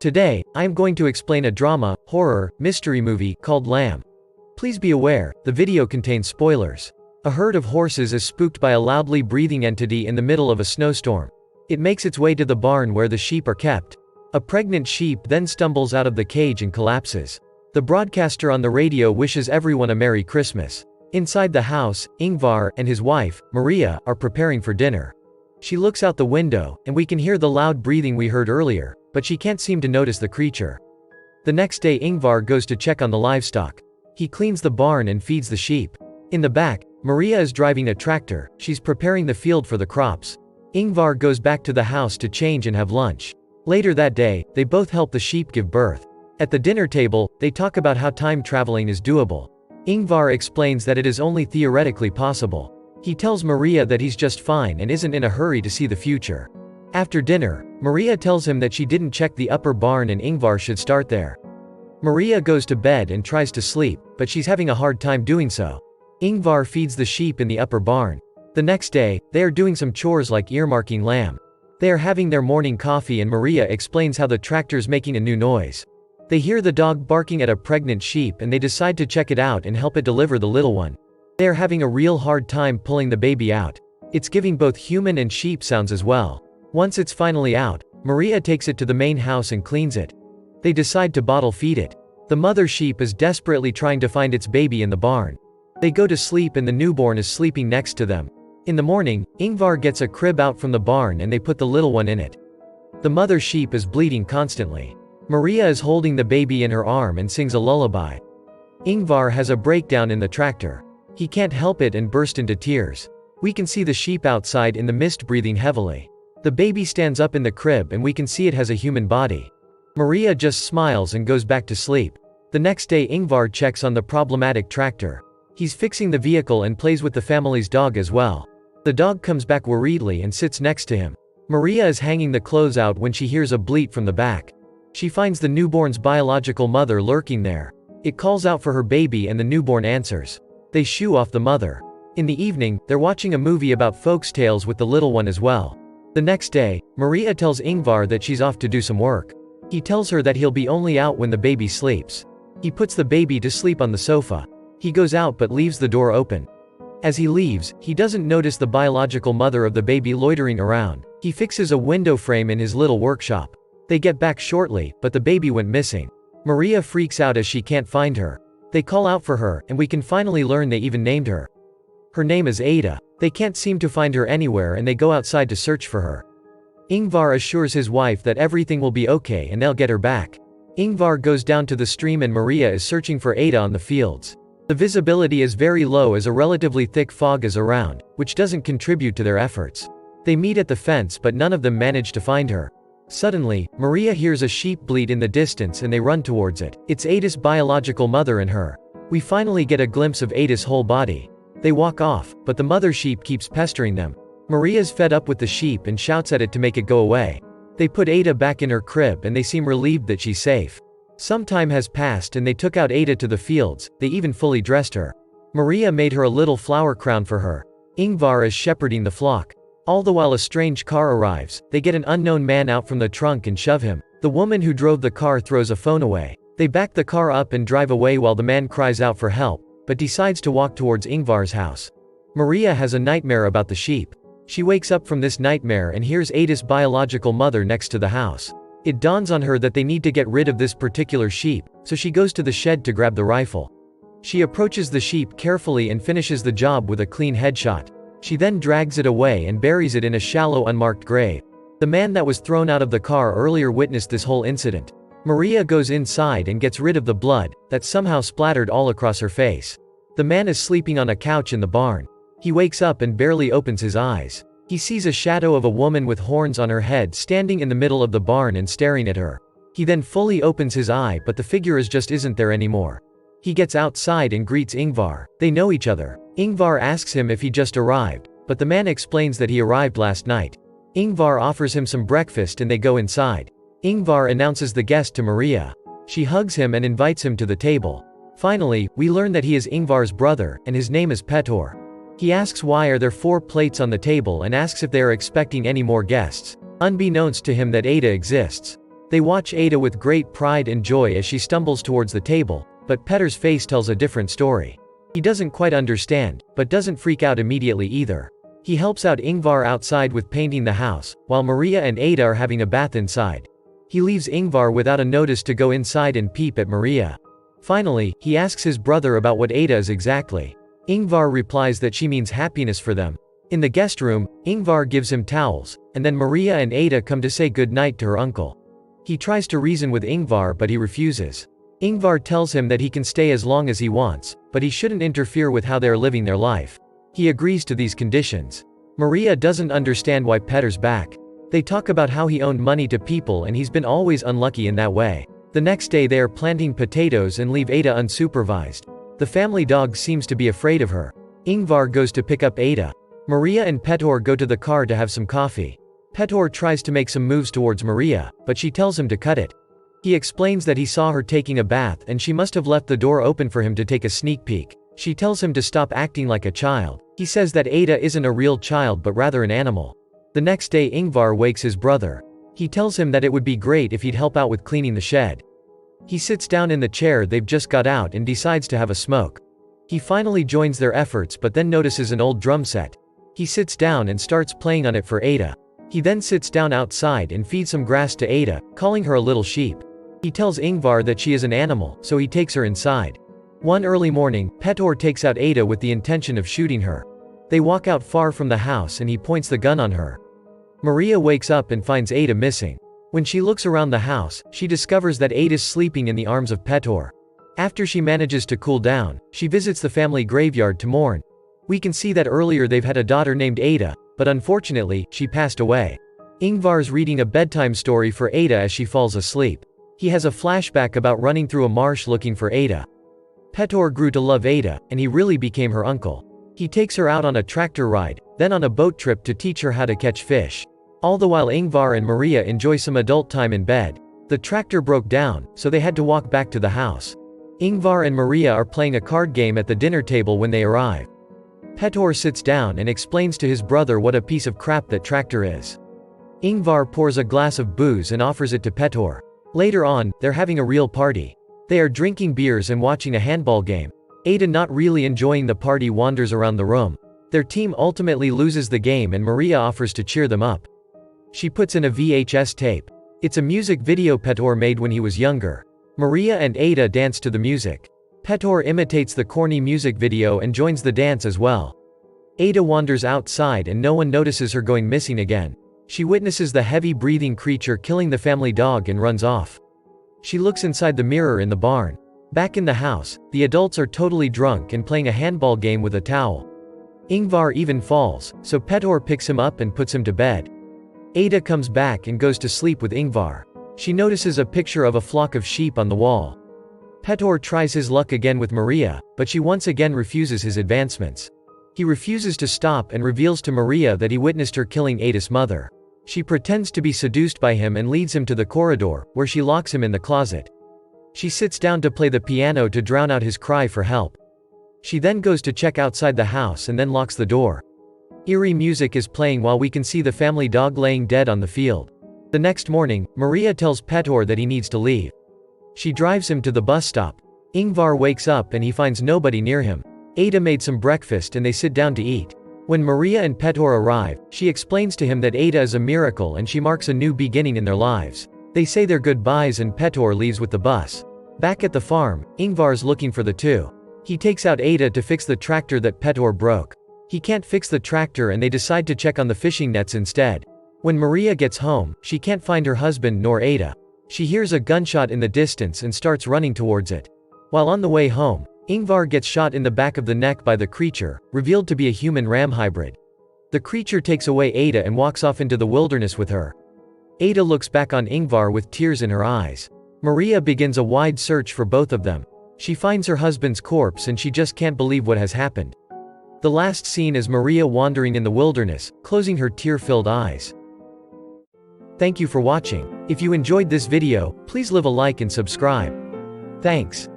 Today, I am going to explain a drama, horror, mystery movie called Lamb. Please be aware, the video contains spoilers. A herd of horses is spooked by a loudly breathing entity in the middle of a snowstorm. It makes its way to the barn where the sheep are kept. A pregnant sheep then stumbles out of the cage and collapses. The broadcaster on the radio wishes everyone a Merry Christmas. Inside the house, Ingvar and his wife, Maria, are preparing for dinner. She looks out the window, and we can hear the loud breathing we heard earlier, but she can't seem to notice the creature. The next day Ingvar goes to check on the livestock. He cleans the barn and feeds the sheep. In the back, Maria is driving a tractor. She's preparing the field for the crops. Ingvar goes back to the house to change and have lunch. Later that day, they both help the sheep give birth. At the dinner table, they talk about how time traveling is doable. Ingvar explains that it is only theoretically possible. He tells Maria that he's just fine and isn't in a hurry to see the future. After dinner, Maria tells him that she didn't check the upper barn and Ingvar should start there. Maria goes to bed and tries to sleep, but she's having a hard time doing so. Ingvar feeds the sheep in the upper barn. The next day, they are doing some chores like earmarking lamb. They are having their morning coffee and Maria explains how the tractor's making a new noise. They hear the dog barking at a pregnant sheep and they decide to check it out and help it deliver the little one. They are having a real hard time pulling the baby out. It's giving both human and sheep sounds as well. Once it's finally out, Maria takes it to the main house and cleans it. They decide to bottle feed it. The mother sheep is desperately trying to find its baby in the barn. They go to sleep and the newborn is sleeping next to them. In the morning, Ingvar gets a crib out from the barn and they put the little one in it. The mother sheep is bleeding constantly. Maria is holding the baby in her arm and sings a lullaby. Ingvar has a breakdown in the tractor. He can't help it and burst into tears. We can see the sheep outside in the mist breathing heavily. The baby stands up in the crib and we can see it has a human body. Maria just smiles and goes back to sleep. The next day Ingvar checks on the problematic tractor. He's fixing the vehicle and plays with the family's dog as well. The dog comes back worriedly and sits next to him. Maria is hanging the clothes out when she hears a bleat from the back. She finds the newborn's biological mother lurking there. It calls out for her baby and the newborn answers. They shoo off the mother. In the evening, they're watching a movie about folktales with the little one as well. The next day, Maria tells Ingvar that she's off to do some work. He tells her that he'll be only out when the baby sleeps. He puts the baby to sleep on the sofa. He goes out but leaves the door open. As he leaves, he doesn't notice the biological mother of the baby loitering around. He fixes a window frame in his little workshop. They get back shortly, but the baby went missing. Maria freaks out as she can't find her. They call out for her, and we can finally learn they even named her. Her name is Ada. They can't seem to find her anywhere and they go outside to search for her. Ingvar assures his wife that everything will be okay and they'll get her back. Ingvar goes down to the stream and Maria is searching for Ada on the fields. The visibility is very low as a relatively thick fog is around, which doesn't contribute to their efforts. They meet at the fence but none of them manage to find her. Suddenly, Maria hears a sheep bleat in the distance and they run towards it. It's Ada's biological mother and her. We finally get a glimpse of Ada's whole body. They walk off, but the mother sheep keeps pestering them. Maria's fed up with the sheep and shouts at it to make it go away. They put Ada back in her crib and they seem relieved that she's safe. Some time has passed and they took out Ada to the fields. They even fully dressed her. Maria made her a little flower crown for her. Ingvar is shepherding the flock. All the while a strange car arrives. They get an unknown man out from the trunk and shove him. The woman who drove the car throws a phone away. They back the car up and drive away while the man cries out for help, but decides to walk towards Ingvar's house. Maria has a nightmare about the sheep. She wakes up from this nightmare and hears Ada's biological mother next to the house. It dawns on her that they need to get rid of this particular sheep, so she goes to the shed to grab the rifle. She approaches the sheep carefully and finishes the job with a clean headshot. She then drags it away and buries it in a shallow unmarked grave. The man that was thrown out of the car earlier witnessed this whole incident. Maria goes inside and gets rid of the blood that somehow splattered all across her face. The man is sleeping on a couch in the barn. He wakes up and barely opens his eyes. He sees a shadow of a woman with horns on her head standing in the middle of the barn and staring at her. He then fully opens his eye but the figure just isn't there anymore. He gets outside and greets Ingvar. They know each other. Ingvar asks him if he just arrived, but the man explains that he arrived last night. Ingvar offers him some breakfast and they go inside. Ingvar announces the guest to Maria. She hugs him and invites him to the table. Finally, we learn that he is Ingvar's brother, and his name is Petor. He asks why are there 4 plates on the table and asks if they are expecting any more guests. Unbeknownst to him that Ada exists. They watch Ada with great pride and joy as she stumbles towards the table, but Peter's face tells a different story. He doesn't quite understand, but doesn't freak out immediately either. He helps out Ingvar outside with painting the house, while Maria and Ada are having a bath inside. He leaves Ingvar without a notice to go inside and peep at Maria. Finally, he asks his brother about what Ada is exactly. Ingvar replies that she means happiness for them. In the guest room, Ingvar gives him towels, and then Maria and Ada come to say good night to her uncle. He tries to reason with Ingvar but he refuses. Ingvar tells him that he can stay as long as he wants, but he shouldn't interfere with how they are living their life. He agrees to these conditions. Maria doesn't understand why Peter's back. They talk about how he owed money to people and he's been always unlucky in that way. The next day they are planting potatoes and leave Ada unsupervised. The family dog seems to be afraid of her. Ingvar goes to pick up Ada. Maria and Petor go to the car to have some coffee. Petor tries to make some moves towards Maria, but she tells him to cut it. He explains that he saw her taking a bath and she must have left the door open for him to take a sneak peek. She tells him to stop acting like a child. He says that Ada isn't a real child but rather an animal. The next day Ingvar wakes his brother. He tells him that it would be great if he'd help out with cleaning the shed. He sits down in the chair they've just got out and decides to have a smoke. He finally joins their efforts but then notices an old drum set. He sits down and starts playing on it for Ada. He then sits down outside and feeds some grass to Ada, calling her a little sheep. He tells Ingvar that she is an animal, so he takes her inside. One early morning, Petor takes out Ada with the intention of shooting her. They walk out far from the house and he points the gun on her. Maria wakes up and finds Ada missing. When she looks around the house, she discovers that Ada's sleeping in the arms of Petor. After she manages to cool down, she visits the family graveyard to mourn. We can see that earlier they've had a daughter named Ada, but unfortunately, she passed away. Ingvar's reading a bedtime story for Ada as she falls asleep. He has a flashback about running through a marsh looking for Ada. Petor grew to love Ada, and he really became her uncle. He takes her out on a tractor ride, then on a boat trip to teach her how to catch fish. All the while Ingvar and Maria enjoy some adult time in bed. The tractor broke down, so they had to walk back to the house. Ingvar and Maria are playing a card game at the dinner table when they arrive. Petor sits down and explains to his brother what a piece of crap that tractor is. Ingvar pours a glass of booze and offers it to Petor. Later on, they're having a real party. They are drinking beers and watching a handball game. Ada, not really enjoying the party, wanders around the room. Their team ultimately loses the game and Maria offers to cheer them up. She puts in a VHS tape. It's a music video Petor made when he was younger. Maria and Ada dance to the music. Petor imitates the corny music video and joins the dance as well. Ada wanders outside and no one notices her going missing again. She witnesses the heavy-breathing creature killing the family dog and runs off. She looks inside the mirror in the barn. Back in the house, the adults are totally drunk and playing a handball game with a towel. Ingvar even falls, so Petor picks him up and puts him to bed. Ada comes back and goes to sleep with Ingvar. She notices a picture of a flock of sheep on the wall. Petor tries his luck again with Maria, but she once again refuses his advancements. He refuses to stop and reveals to Maria that he witnessed her killing Ada's mother. She pretends to be seduced by him and leads him to the corridor, where she locks him in the closet. She sits down to play the piano to drown out his cry for help. She then goes to check outside the house and then locks the door. Eerie music is playing while we can see the family dog laying dead on the field. The next morning, Maria tells Petor that he needs to leave. She drives him to the bus stop. Ingvar wakes up and he finds nobody near him. Ada made some breakfast and they sit down to eat. When Maria and Petor arrive, she explains to him that Ada is a miracle and she marks a new beginning in their lives. They say their goodbyes and Petor leaves with the bus. Back at the farm, Ingvar's looking for the two. He takes out Ada to fix the tractor that Petor broke. He can't fix the tractor and they decide to check on the fishing nets instead. When Maria gets home, she can't find her husband nor Ada. She hears a gunshot in the distance and starts running towards it. While on the way home, Ingvar gets shot in the back of the neck by the creature, revealed to be a human ram hybrid. The creature takes away Ada and walks off into the wilderness with her. Ada looks back on Ingvar with tears in her eyes. Maria begins a wide search for both of them. She finds her husband's corpse and she just can't believe what has happened. The last scene is Maria wandering in the wilderness, closing her tear-filled eyes. Thank you for watching. If you enjoyed this video, please leave a like and subscribe. Thanks.